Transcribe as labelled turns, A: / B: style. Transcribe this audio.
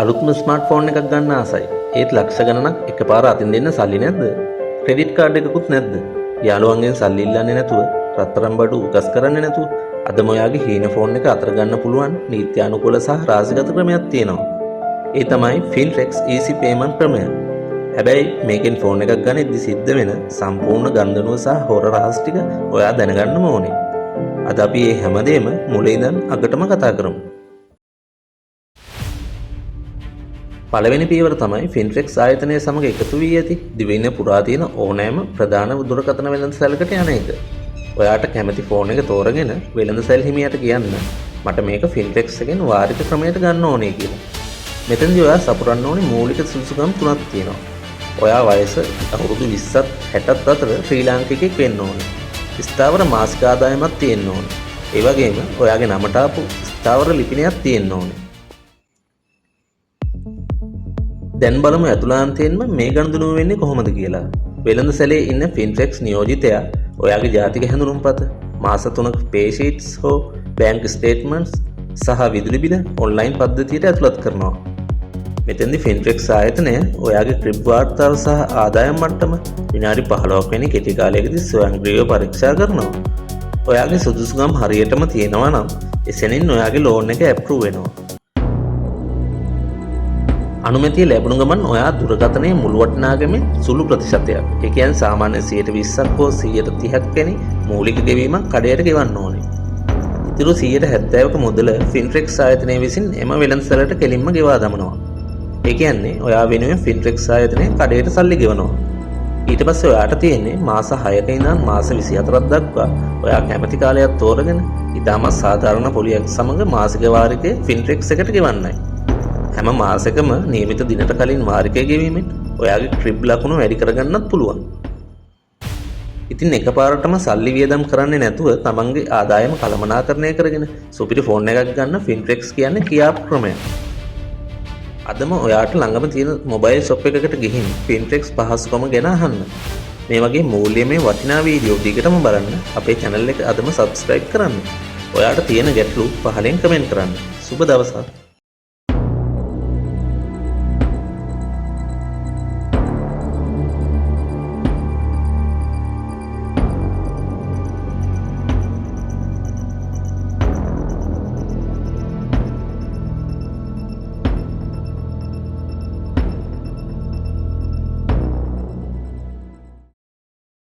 A: අලුත්ම ස්මාර්ට්ෆෝන් එකක් ගන්න ආසයි. ඒත් ලක්ෂ ගණනක් එකපාර අතින් දෙන්න සල්ලි නැද්ද? ක්‍රෙඩිට් කාඩ් එකකුත් නැද්ද? යාළුවන්ගෙන් සල්ලි ඉල්ලන්නේ නැතුව, රත්තරන් බඩු උකස් කරන්නේ නැතුව අදම ඔයාගේ හීන ෆෝන් එක අතර ගන්න පුළුවන් නීත්‍යානුකූල සහ රාජිගත ක්‍රමයක් තියෙනවා. ඒ තමයි Finrex Easy Payment ක්‍රමය. හැබැයි මේකෙන් ෆෝන් එකක් ගනිද්දි සිද්ධ වෙන සම්පූර්ණ ගනුදෙනුව සහ හොර රහස් ටික ඔයා දැනගන්නම ඕනේ. අද අපි මේ හැමදේම මුලින් ඉඳන් අගටම කතා කරමු. පළවෙනි පියවර තමයි Finrex ආයතනය සමග එකතු වී ඇති දිවයින පුරා තියෙන ඕනෑම ප්‍රධාන දුරකථන වෙළඳසැලකට යන එක. ඔයාට කැමති ෆෝන් එක තෝරගෙන වෙළඳසැල් හිමියට කියන්න මට මේක Finrex එකෙන් වාරික ක්‍රමයට ගන්න ඕනේ කියලා. මෙතනදී ඔයා සපුරන්න ඕනේ මූලික සුදුසුකම් තුනක් තියෙනවා. ඔයා වයස අවුරුදු 20ත් 60ත් අතර ශ්‍රී ලාංකිකයෙක් වෙන්න ඕනේ. ස්ථාවර මාසික ආදායමක් තියෙන්න ඕනේ. ඒ වගේම ඔයාගේ නමට ආපු ස්ථාවර ලිපිනයක් තියෙන්න ඕනේ. දැන් බලමු ඇතුළාන්තයෙන්ම මේ ගනුදෙනුව වෙන්නේ කොහොමද කියලා. වෙළඳසැලේ ඉන්න Finrex නියෝජිතයා ඔයාගේ ජාතික හැඳුනුම්පත, මාස 3ක පේ ෂීට්ස් හෝ බැංක් ස්ටේට්මන්ට්ස් සහ විදුලි බිල ඔන්ලයින් පද්ධතියට ඇතුළත් කරනවා. මෙතෙන්දී Finrex ආයතනය ඔයාගේ ක්‍රිබ් වාර්තාව සහ ආදායම් මට්ටම විනාඩි 15ක් වැනි කෙටි කාලයකදී ස්වයංක්‍රීයව පරීක්ෂා කරනවා. ඔයාගේ සුදුසුකම් හරියටම තියෙනවා නම් එසැනින් ඔයාගේ ලෝන් එක ඇප්‍රූව් වෙනවා. අනුමැතිය ලැබුණු ගමන් ඔයා දුරකථනයේ මුළු වටිනාකමේ සුළු ප්‍රතිශතයක්, ඒ කියන්නේ සාමාන්‍ය 120ක් හෝ 130ක් වැනි මූලික ගෙවීමක් කඩයට ගෙවන්න ඕනේ. ඉතුරු 170ක මුදල Finrex ආයතනය විසින් එම වෙළඳසැලට කෙලින්ම ගෙවා දමනවා. ඒ කියන්නේ ඔයා වෙනුවෙන් Finrex ආයතනය කඩයට සල්ලි ගෙවනවා. ඊට පස්සේ ඔයාට තියෙන්නේ මාස 6ක ඉඳන් මාස 24ක් දක්වා ඔයා කැමති කාලයක් තෝරගෙන ඉතාමත් සාධාරණ පොලියක් සමග මාසික වාරිකය Finrex එකට ගෙවන්නයි. හැම මාසෙකම නියමිත දිනට කලින් වාරිකය ගෙවීමෙන් ඔයාගේ ක්‍රිබ් ලකුණු වැඩි කරගන්නත් පුළුවන්. ඉතින් එකපාරටම සල්ලි වියදම් කරන්නේ නැතුව තමන්ගේ ආදායම කළමනාකරණය කරගෙන සුපිරි ෆෝන් එකක් ගන්න Finrex කියන්නේ කියාපු ක්‍රමයක්. අදම ඔයාට ළඟම තියෙන මොබයිල් ෂොප් එකකට ගිහින් Finrex පහසුකම ගැන අහන්න. මේ වගේ මූල්‍යමය වටිනා වීඩියෝ දිගටම බලන්න අපේ channel එක අදම subscribe කරන්න. ඔයාට තියෙන ගැටලු පහලින් කමෙන්ට් කරන්න. සුබ දවසක්.